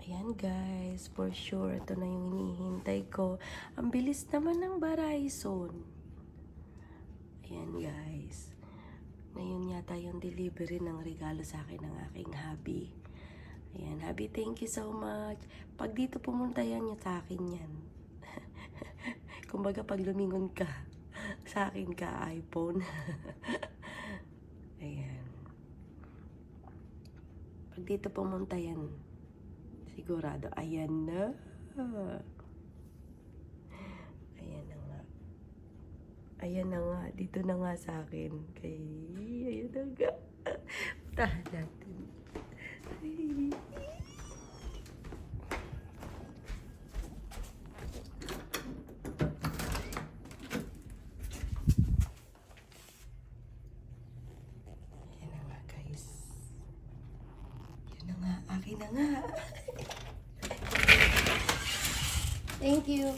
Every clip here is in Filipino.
Ayan guys, for sure, ito na yung hinihintay ko. Ang bilis naman ng Verizon. Ayan guys. Ngayon yata yung delivery ng regalo sa akin ng aking hubby. Ayan, hubby, thank you so much. Pag dito pumunta yan, yung sa akin yan. Kumbaga pag lumingon ka, sa akin ka, iPhone. Ayan. Pag dito pumunta yan, sigurado. Ayan na. Ayan na nga. Ayan na nga. Dito na nga sa akin. Ayan na nga. Tahan natin. Ay. Ayan na nga guys. Ayan na nga. Akin na nga. Thank you.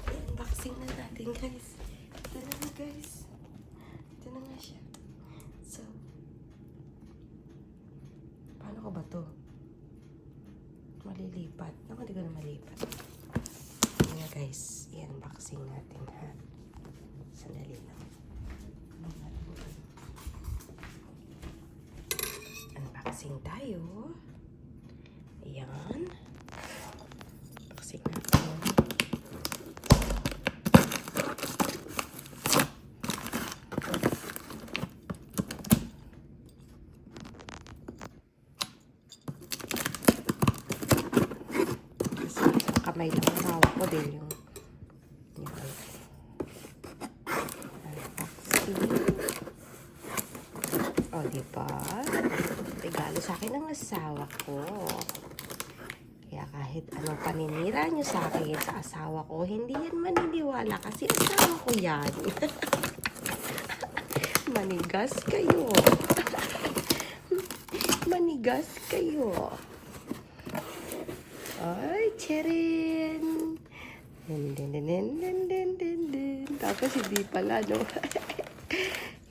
Unboxing na natin guys. Ito na nga guys. Ito na nga siya. So, paano ko ba to? Malilipat. Naku, hindi ko na malipat. Ito nga guys. I-unboxing natin ha. Sandali lang. Unboxing tayo. Ayan. Unboxing natin. Kasi isang kamay lang ang hawak ko din yung unboxing. O, diba? Regalo sa akin ng asawa ko. Kaya kahit anong paninira nyo sa akin, sa asawa ko, hindi yan maniniwala kasi asawa ko yan. Manigas kayo. Manigas kayo. Ay, Cherin. Tapos hindi pala, no?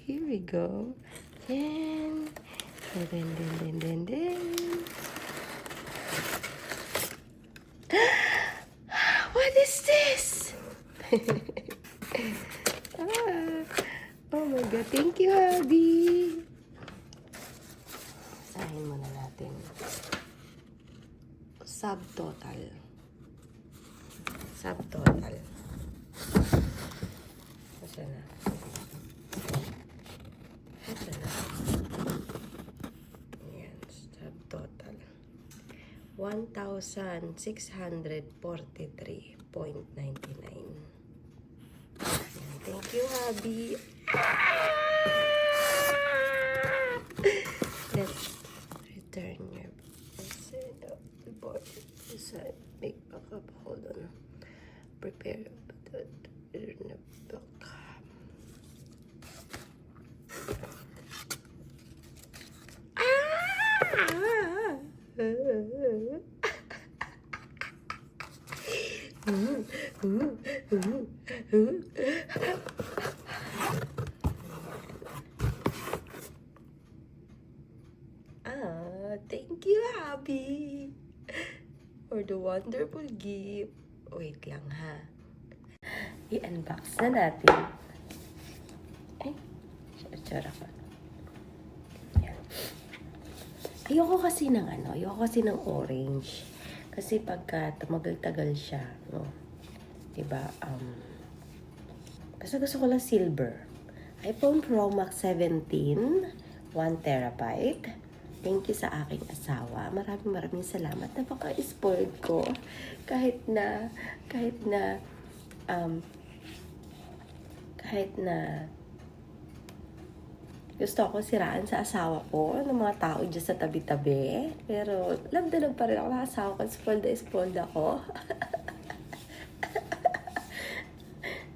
Here we go. Yan. What is this? Oh my God. Thank you, hubby. Sahin muna natin. Subtotal. Subtotal. Asa na? Asa na? Ayan. Subtotal. 1,643.99. Thank you, hubby. Let's return your present of the board. Decide, make backup. Hold on. Prepare the book. Thank you, hubby, for the wonderful gift. Wait lang, ha. I-unbox na natin. Ay, tsara ka. Yan. Ayoko kasi ng orange. Kasi pagka tumagal-tagal siya, no? Diba? Basta gusto ko lang silver. iPhone Pro Max 17, 1TB. Thank you sa aking asawa. Maraming salamat. Napaka-spoiled ko. Kahit na gusto ko siraan sa asawa ko ng mga tao dyan sa tabi-tabi. Pero love na love pa rin ako ng asawa ko. Spoiled ako.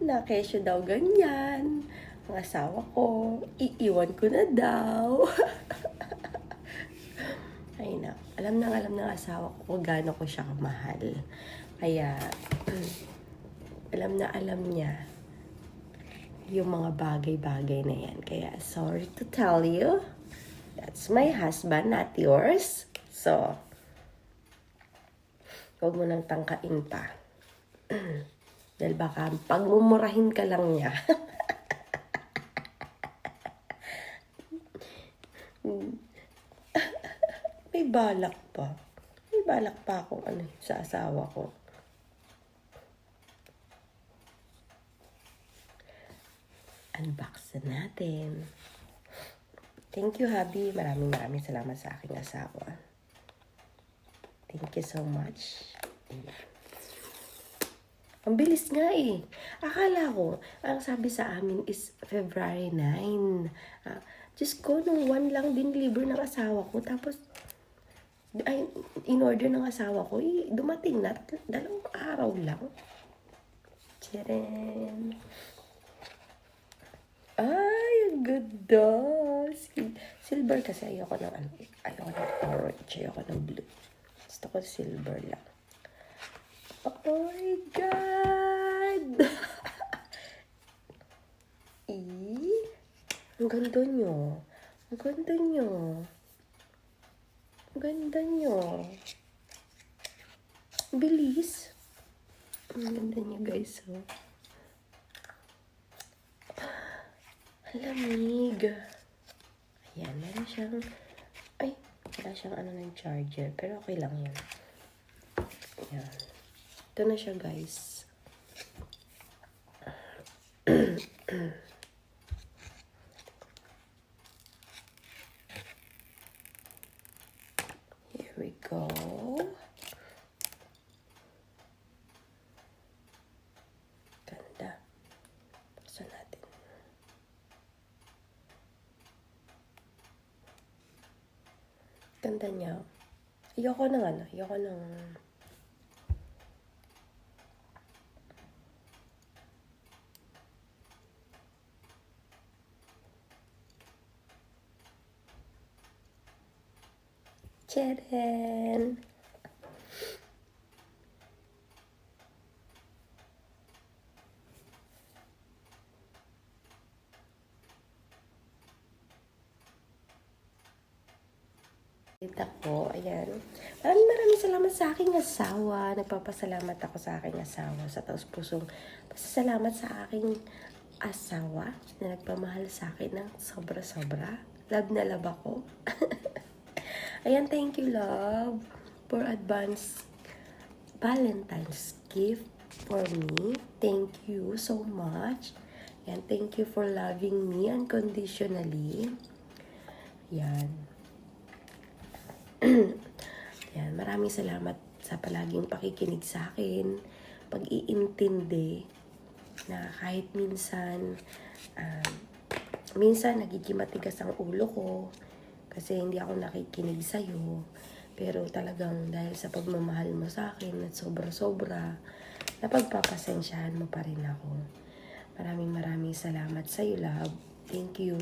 Na-kesyo daw ganyan. Ang asawa ko, iiwan ko na daw. Ay na, alam ng asawa ko kung gaano ko siya kamahal. Kaya, alam niya yung mga bagay-bagay na yan. Kaya, sorry to tell you, that's my husband, not yours. So, huwag mo nang tangkain pa. Dahil baka pagmumurahin ka lang niya. May balak pa. May balak pa akong sa asawa ko. Unbox na natin. Thank you, hubby. Maraming salamat sa aking asawa. Thank you so much. Ang bilis nga eh. Akala ko, ang sabi sa amin is February 9. Just ko, nung 1 lang din deliver ng asawa ko. Tapos, in-order ng asawa ko, dumating na. 2 araw lang. Tcharan! Ay, ang ganda. Silver kasi ayoko ng orange, ayoko ng blue. Gusto ko silver lang. Oh my God! Ang ganda nyo. Ang ganda nyo. Ang ganda nyo. Bilis. Ang ganda nyo, guys. Oh. Lamig. Ayan, meron siyang, wala siyang ng charger, pero okay lang yun. Ayan. Ito na siya, guys. Here we go. Ganda. Buksan natin. Ganda niya. Ayoko ng Tcharan! Ako, ayan. Maraming salamat sa aking asawa. Nagpapasalamat ako sa aking asawa. Sa taos-pusong pasasalamat sa aking asawa na nagpamahal sa akin ng sobra-sobra. Love na love ako. Ayan, thank you, love, for advance Valentine's gift for me. Thank you so much. Ayan, thank you for loving me unconditionally. Ayan. Yan, maraming salamat sa palaging pakikinig sa akin, pag-iintindi na kahit minsan nagiging matigas ang ulo ko kasi hindi ako nakikinig sa'yo, pero talagang dahil sa pagmamahal mo sa akin at sobra-sobra, napagpapasensyahan mo pa rin ako. Maraming salamat sa'yo, love. Thank you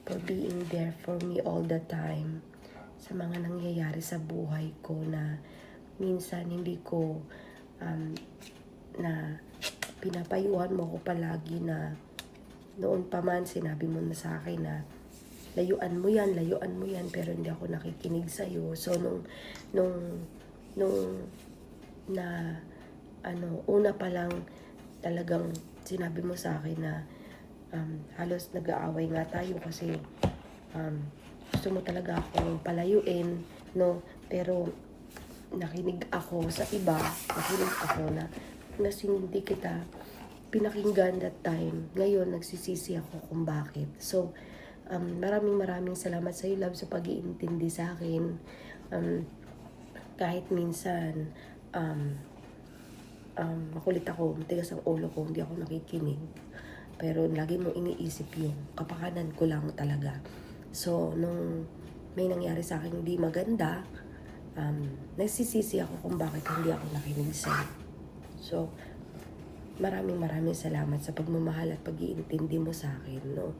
for being there for me all the time sa mga nangyayari sa buhay ko na minsan hindi ko na pinapayuhan mo ko palagi na noon pa man sinabi mo na sa akin na layuan mo yan, pero hindi ako nakikinig sa'yo. So, nung una pa lang talagang sinabi mo sa akin na halos nag-aaway nga tayo kasi gusto mo talaga akong palayuin, no? Pero nakinig ako sa iba, nakinig ako na hindi kita pinakinggan that time. Ngayon, nagsisisi ako kung bakit. So, maraming salamat sa iyo, love, sa pag-iintindi sa akin. Kahit minsan, makulit ako, matigas ang ulo ko, hindi ako nakikinig. Pero lagi mong iniisip yung kapakanan ko lang talaga. So, nung may nangyari sa akin hindi maganda, nagsisisi ako kung bakit hindi ako nakinig sa'yo. So, maraming salamat sa pagmamahal at pag-iintindi mo sa akin, no?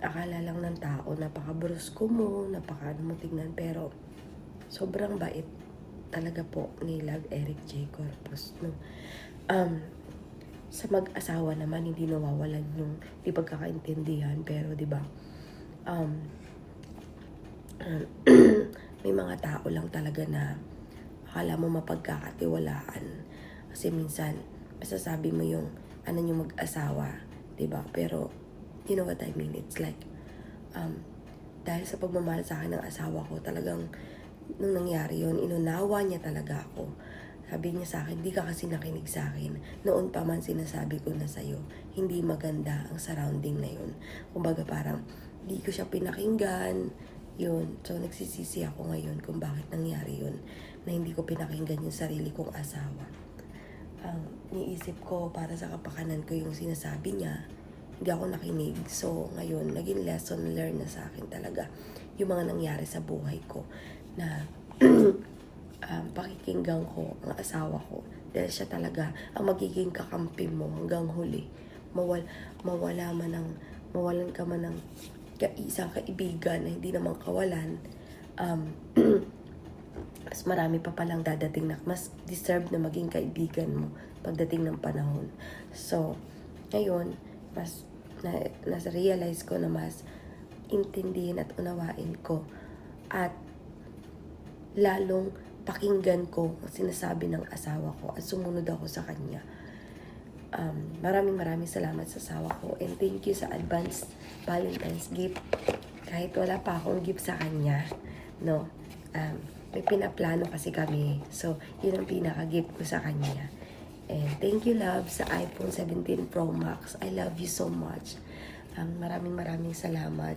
Akala lang ng tao, napaka-brusko mo, napaka-ano mo tignan, pero sobrang bait talaga po ni Love Eric J. Corpus, no? sa mag-asawa naman, hindi nawawalan yung di pagkakaintindihan. Pero, di ba, um, may mga tao lang talaga na akala mo mapagkakatiwalaan. Kasi minsan, masasabi mo yung ano yung mag-asawa, diba? Pero, you know what I mean? It's like, dahil sa pagmamahal sa akin ng asawa ko, talagang, nung nangyari yun, inunawa niya talaga ako. Sabi niya sa akin, di ka kasi nakinig sa akin. Noon pa man sinasabi ko na sa'yo, hindi maganda ang surrounding na yun. Kumbaga parang, di ko siya pinakinggan, yun. So, nagsisisi ako ngayon kung bakit nangyari yun, na hindi ko pinakinggan yung sarili kong asawa. Niisip ko, para sa kapakanan ko yung sinasabi niya, hindi ako nakinig. So, ngayon, naging lesson learned na sa akin talaga yung mga nangyari sa buhay ko na pakikinggan ko ang asawa ko. Dahil siya talaga ang magiging kakampi mo hanggang huli. Mawalan ka man ng isang kaibigan na hindi naman kawalan. Mas marami pa palang dadating na mas deserve na maging kaibigan mo pagdating ng panahon. So, ngayon, mas nasa-realize ko na mas intindihin at unawain ko at lalong pakinggan ko ang sinasabi ng asawa ko at sumunod ako sa kanya. Maraming salamat sa asawa ko, and thank you sa advance Valentine's gift. Kahit wala pa akong gift sa kanya, no, may pinaplano kasi kami. So, yun ang pinaka-gift ko sa kanya. And thank you, love, sa iPhone 17 Pro Max. I love you so much. Maraming salamat.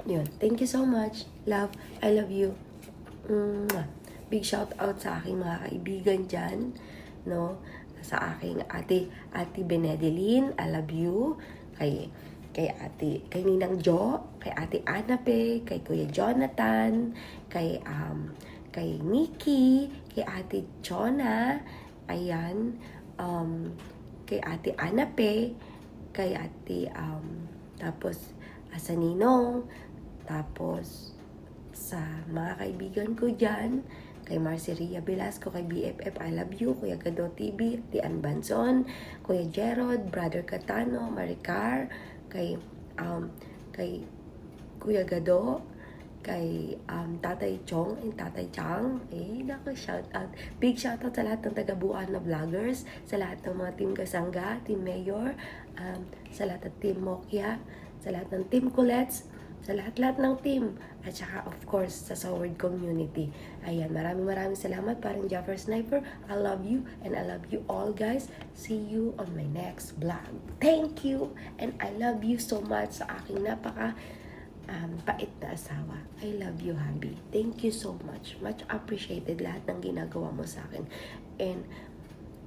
Yun. Thank you so much. Love, I love you. Big shout out sa aking mga kaibigan dyan. No? Sa aking ate Benedeline, I love you. Kay Ninang Jo, kay ate Anape, kay Kuya Jonathan, kay Nikki, kay ate Chona, ayan, kay ate Anape, kay ate, tapos, sa Ninong, tapos, sa mga kaibigan ko dyan, kay Marceria Velasco, kay BFF, I love you, Kuya Gado TV, Tian Banson, Kuya Gerald, Brother Catano, Maricar, kay Kuya Gado, kay Tatay Chong and Tatay Chang. Naku, shout out. Big shout out sa lahat ng taga-buuan na vloggers, sa lahat ng mga team Kasangga, team Mayor, sa lahat ng team Mokya, sa lahat ng team Colettes, sa lahat ng team, at saka of course sa Soward community. Ayan, maraming salamat, parang Jaffer Sniper. I love you and I love you all, guys. See you on my next vlog. Thank you and I love you so much sa aking pait na asawa. I love you, hubby. Thank you so much. Much appreciated lahat ng ginagawa mo sa akin. And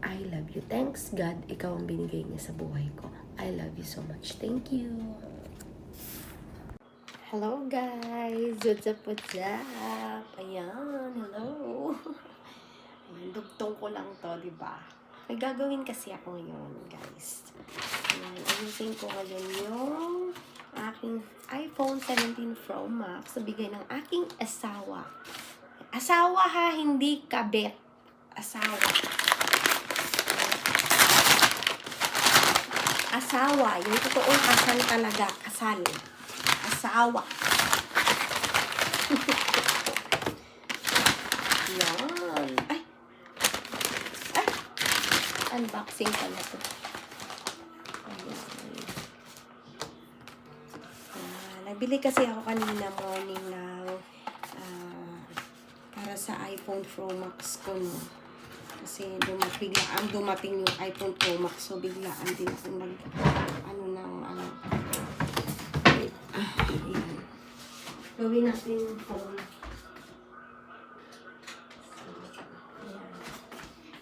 I love you. Thanks God, ikaw ang binigay niya sa buhay ko. I love you so much. Thank you. Hello guys! What's up? Ayan, hello! Ayan, dugtong ko lang to, diba? May gagawin kasi ako ngayon, guys. Ayan, ayusin ko ngayon yung aking iPhone 17 Pro Max na bigay ng aking asawa. Asawa ha, hindi kabet. Asawa. Asawa, yung totoong kasal talaga. Kasal. Asawa. Yan. Ay! Unboxing pala to. Nagbili kasi ako kanina morning ng para sa iPhone Pro Max ko, no. Kasi biglaan dumating yung iPhone Pro Max, so biglaan din ako ayan. Gawin natin yung phone. So, ayan.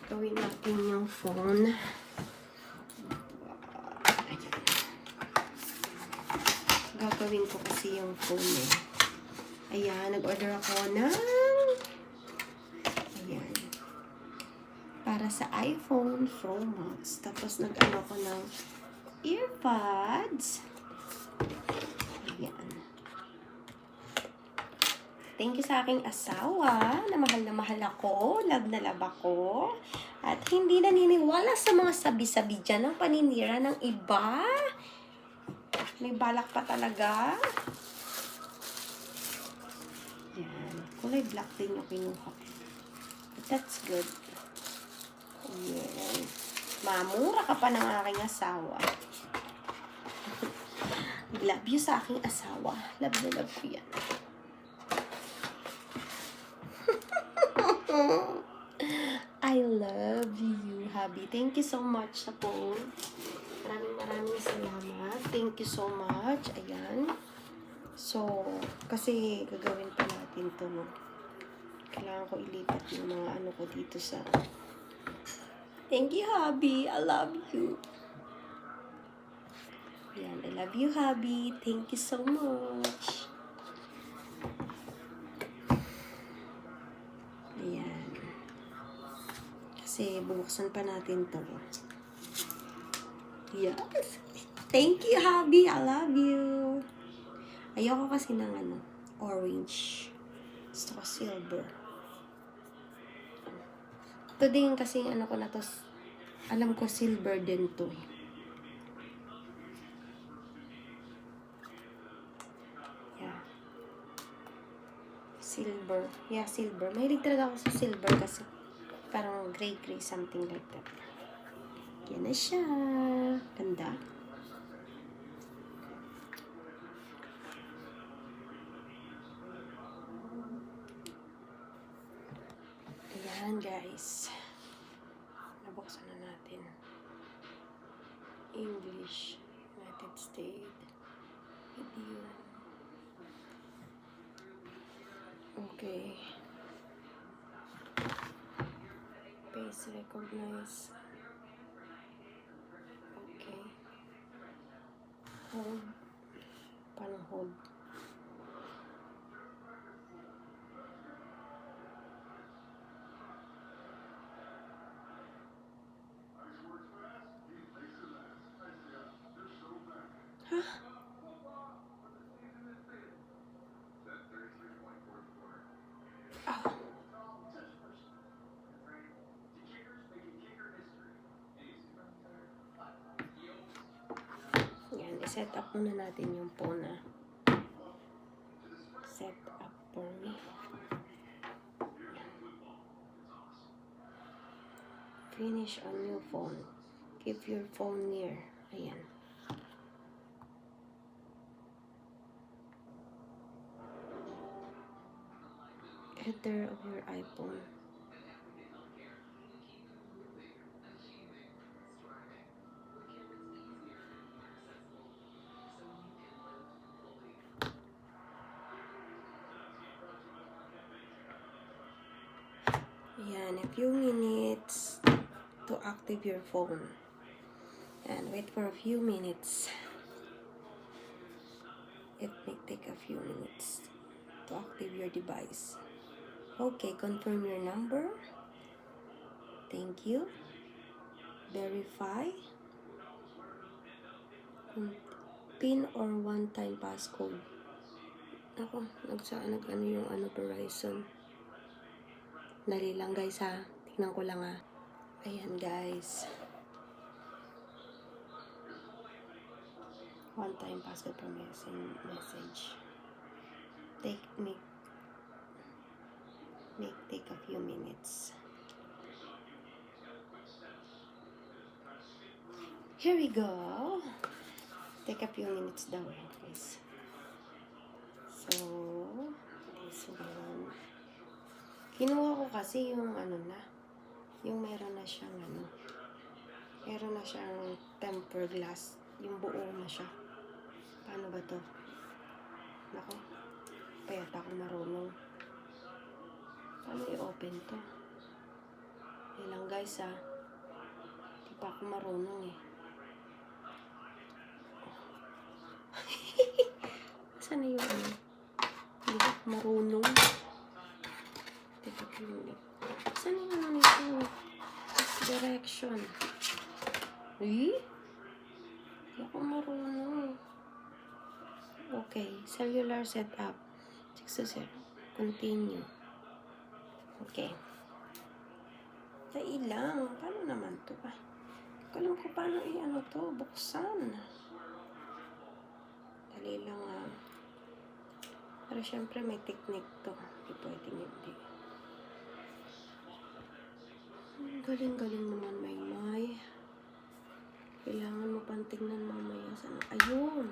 Gawin natin yung phone. Gagawin ko kasi yung phone eh. Ayan, nag-order ako ng ayan, para sa iPhone Pro Max. Tapos nag-ano ko ng earpods. Ayan. Thank you sa aking asawa na mahal ako, love na love ako. At hindi naniniwala sa mga sabi-sabi dyan ng paninira ng iba. May balak pa talaga. Yan. Kulay black din yung kinuha. But that's good. Yan. Mamura ka pa ng aking asawa. Love you sa aking asawa. Love na love ko yan. I love you, hubby. Thank you so much sa phone. Maraming salamat. Thank you so much. Ayan. So, kasi gagawin pa natin to. Kailangan ko ilipat yung mga ano ko dito sa... Thank you, hubby. I love you. Ayan. I love you, hubby. Thank you so much. Ayan. Kasi bubuksan pa natin to. Yes. Thank you, hubby. I love you. Ayoko kasi ng ano, orange. Gusto ko silver. Ito din kasi ano ko na to. Alam ko silver din to. Yeah. Silver. Yeah, silver. Mahilig talaga ako sa silver kasi parang gray, something like that. Yan na siya. Ganda. Ayan, guys. Nabuksan na natin. English. United States. Video. Okay. Face recognize. Okay. Hold. Paano hold? Huh? Oh. Yan, i-set up muna natin yung phone na. Set up for me. Finish on new phone. Keep your phone near. Ayan. Header of your iPhone. Ayan, a few minutes to active your phone. And wait for a few minutes. It may take a few minutes to active your device. Okay, confirm your number. Thank you. Verify. PIN or one-time passcode. Ako, nag-ano yung Verizon. Dali lang guys ha. Tingnan ko lang ha. Ayan guys. One-time passcode per message. Take a few minutes. Here we go. Take a few minutes daw guys. So, this one. Kinuha ko kasi yung yung meron na siyang meron na siyang tempered glass. Yung buo na siya. Paano ba to? Nako. Payat ako marunong. Paano i-open to? Ilang guys ha. Di pa ako marunong eh. Saan na yung Hindi ako marunong. Teka, saan na yung nito? Direction. Eh? Hindi ako marunong. Okay. Cellular setup. 620. Continue. Okay. Dali lang. Paano naman to? Hindi ko alam kung paano i-ano to. Buksan. Dali lang Pero syempre may technique to. Hindi pwedeng hindi. Galing-galing naman, Maymay. Kailangan mo pang tingnan mamaya sana. Ayun!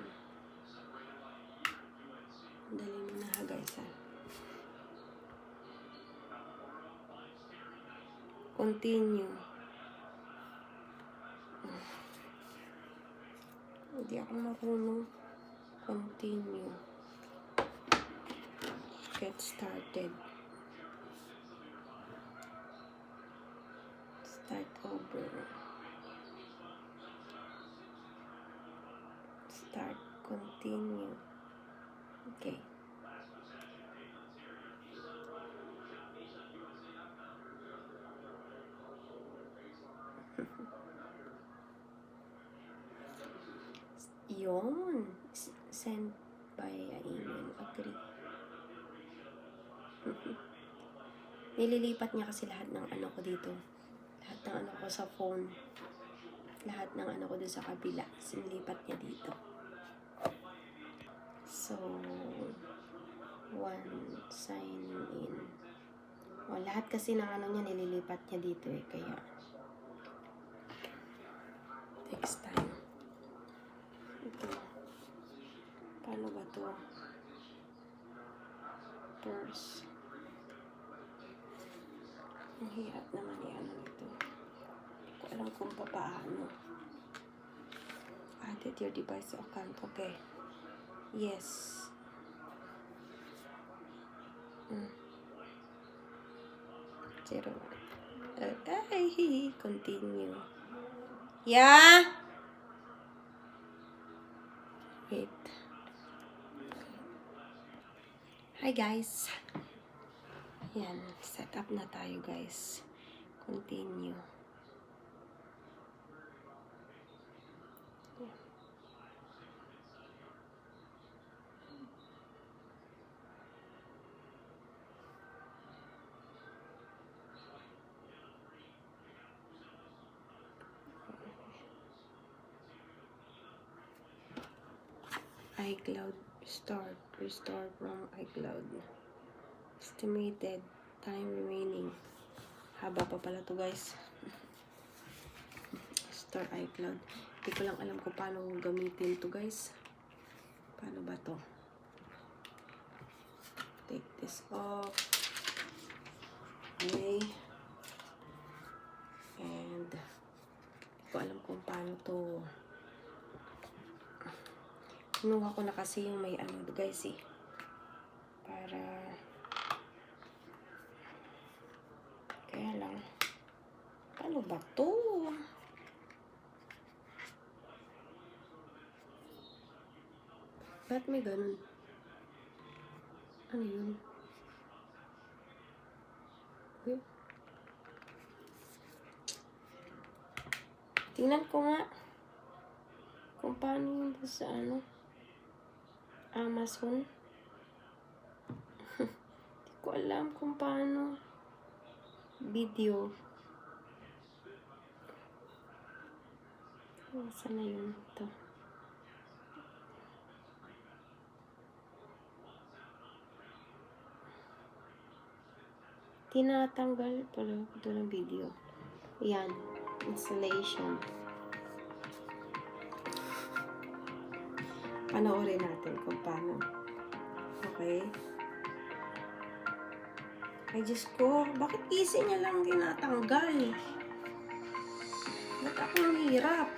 Dali mo na ha, guys, ha. Continue. Hindi ako marunong. Continue. Get started. Start over. Start. Continue. Okay. Yun. Send by email. Agree. Nililipat niya kasi lahat ng ano ko dito. Lahat ng ano ko sa phone. Lahat ng ano ko dun sa kabila. Sinilipat niya dito. So, sign in. Lahat kasi ng ano niya nililipat niya dito kaya takes time. Ito. Paano ba to? First. Ang hirap naman yan ito. Hindi ko alam kung paano. Added your device account. Okay. Yes. Zero. Continue. Yeah. Wait. Hi guys. Yan, set up na tayo guys. Continue. iCloud start. Restore from iCloud. Estimated time remaining. Haba pa pala to guys. Store iCloud. Hindi ko lang alam kung paano gamitin to guys. Paano ba to? Take this off. Okay. And hindi ko alam kung paano to. Kinuha ko na kasi yung may ano guys para kaya lang paano ba to? Ba't may ganun? Ano yun? Okay. Tingnan ko nga kung paano yun sa ano Amazon. Hindi ko alam kung paano. Video. Saan na yun? Ito. Tinatanggal pala ito ng video. Yan. Installation. Panoorin natin kung paano. Okay. Ay, Diyos ko. Bakit easy niya lang tinatanggal? Ba't ako nanghihirap?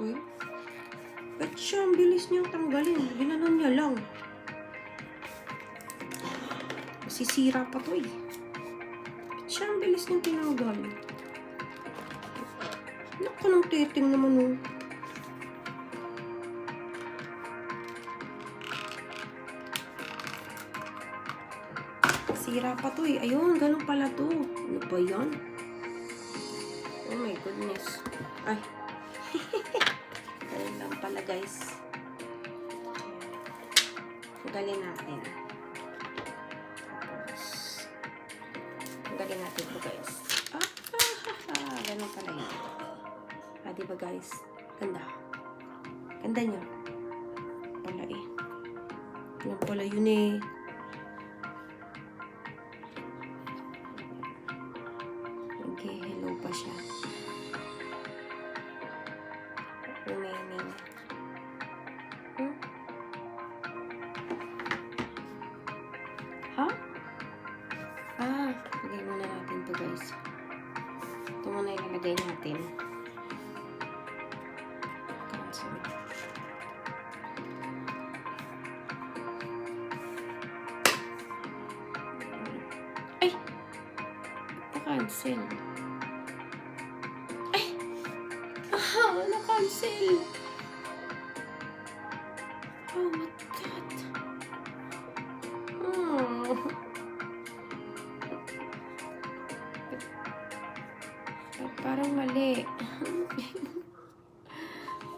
Uy. Ba't siya ang bilis niyang tanggalin? Ginanon niya lang. Masisira pa to Ba't siya ang bilis niyang tinanggal? Naku, ng titing naman Sira pa to Ayun, ganun pala to. Ano ba yan? Oh my goodness. Ay. Ganun lang pala guys. Tanggalin natin. Tapos, tanggalin natin ito guys. Ganun pala yun. Diba guys? Ganda. Ganda nyo. Pala eh. Ganun pala yun eh. Hello pa siya. Remaining. Ha? Lagay muna natin to guys. Ito muna ilalagay natin. Cancel. Ay! Na-cancel. Na-cancel. Oh, what that? Parang mali.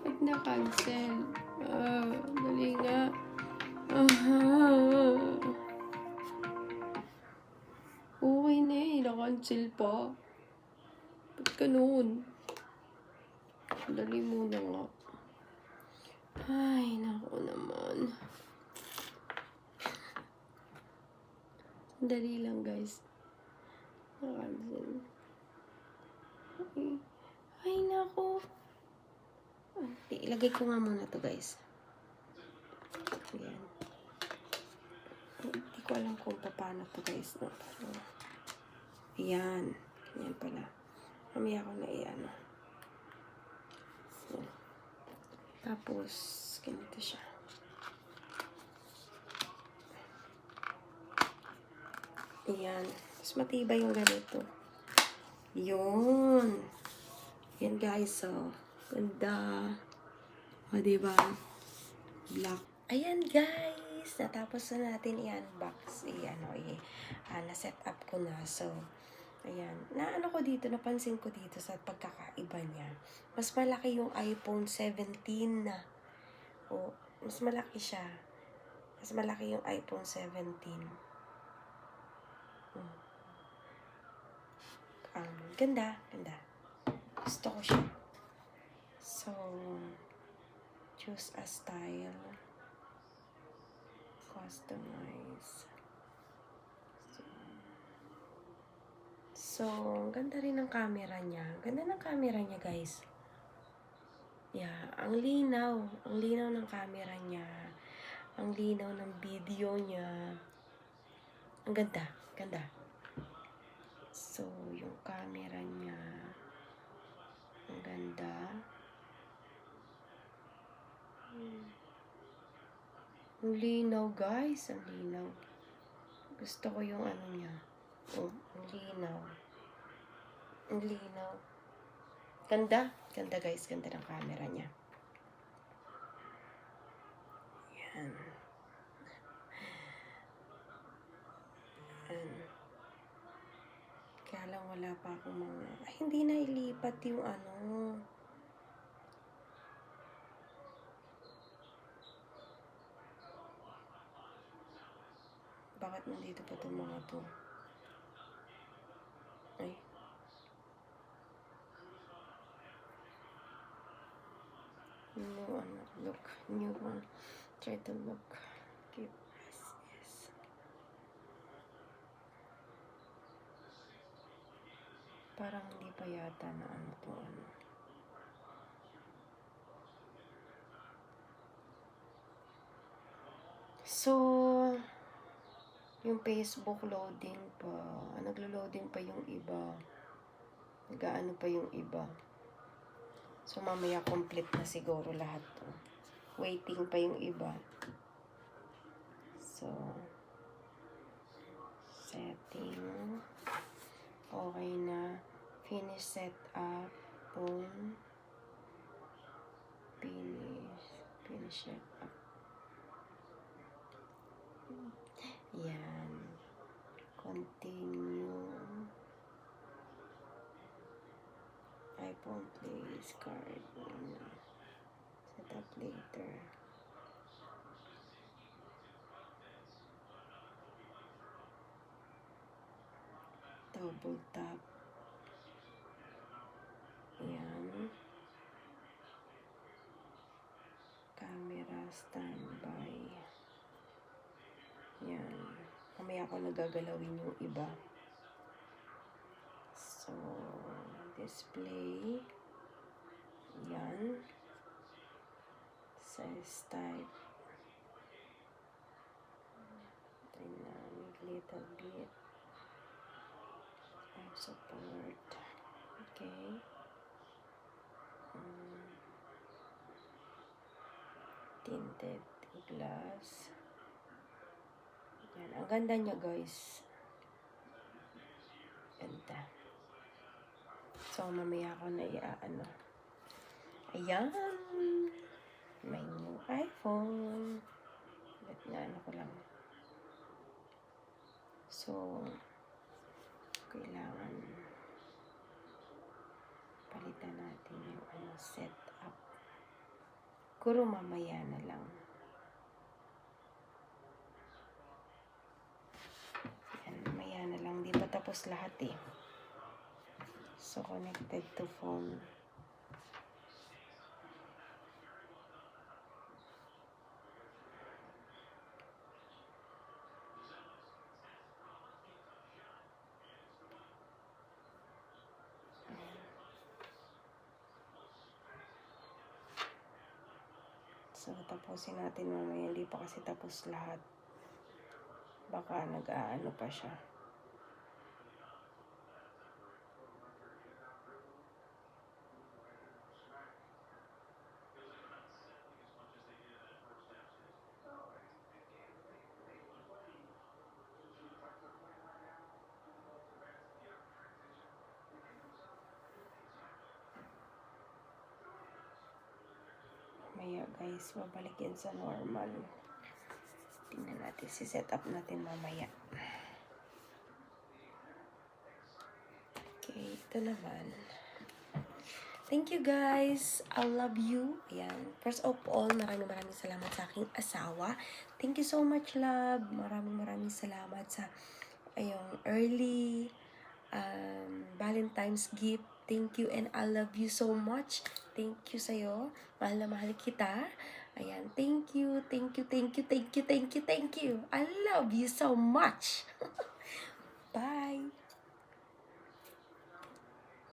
Ba't na-cancel? Dali nga. Okay na eh. Na-cancel pa. Ba't ganun? Dali muna nga. Ay, naku naman. Dali lang, guys. Na-cancel. Ay, naku. Ilagay ko nga muna to guys. Ayan. Hindi ko alam kung paano to guys. No? Ayan. Ayan pala. Mamaya ko na iyan. Tapos, ganito siya. Ayan. Mas matibay yung ganito. Yun. Yan guys, so. Ganda. O, diba? Black. Ayan guys. Natapos na natin i-unbox. Na-set up ko na. So, ayan. Naano ko dito, napansin ko dito sa pagkakaiba niya. Mas malaki yung iPhone 17 na. O, mas malaki siya. Mas malaki yung iPhone 17. Ganda. Ganda. Gusto ko siya. So, choose a style. Customize. So, ganda rin ng camera niya. Ganda ng camera niya, guys. Yeah, ang linaw. Ang linaw ng camera niya. Ang linaw ng video niya. Ang ganda. Ganda. So, yung camera niya. Ang ganda. Ang linaw, guys. Ang linaw. Gusto ko yung ano niya. Oh, ang linaw. Ang linaw. Ganda. Ganda, guys. Ganda ng camera niya. Yan. Kaya lang wala pa akong mga... Ay, hindi na ilipat yung ano. Bakit nandito pa itong mga to? Ay. New one. Look. New one. Try to look. Keep. Yes. Parang hindi pa yata na ano to. So, yung Facebook loading pa. Naglo-loading pa yung iba. Nag-aano pa yung iba. So, mamaya complete na siguro lahat to. Waiting pa yung iba. So, setting. Okay na. Finish setup. Boom. Finish setup. Yan. Continue. iPhone place card. Set up later. double tap. Ayan. Camera standby. Ayan. Mamaya ako nagagalawin yung iba. So, display. Ayan. Size type. Dynamic little bit. Support. Okay. Tinted glass. Yan. Ang ganda niya, guys. Ganda. So, mamaya ako na iaano. Ayan. May new iPhone. Let na ano ko lang. So, kailangan palitan natin yung setup. Kuro mamaya na lang. Yan, mamaya na lang. Di pa tapos lahat eh. So, connected to phone. So, tapusin natin mamaya. Hindi pa kasi tapos lahat. Baka nag-aano pa siya. Mamaya guys, babalik yan sa normal. Tingnan natin, si-set up natin mamaya. Okay, ito naman. Thank you guys. I love you. Ayan. First of all, maraming salamat sa aking asawa. Thank you so much, love. Maraming salamat sa early Valentine's gift. Thank you and I love you so much. Thank you sa'yo. Mahal na mahal kita. Ayan. Thank you. I love you so much.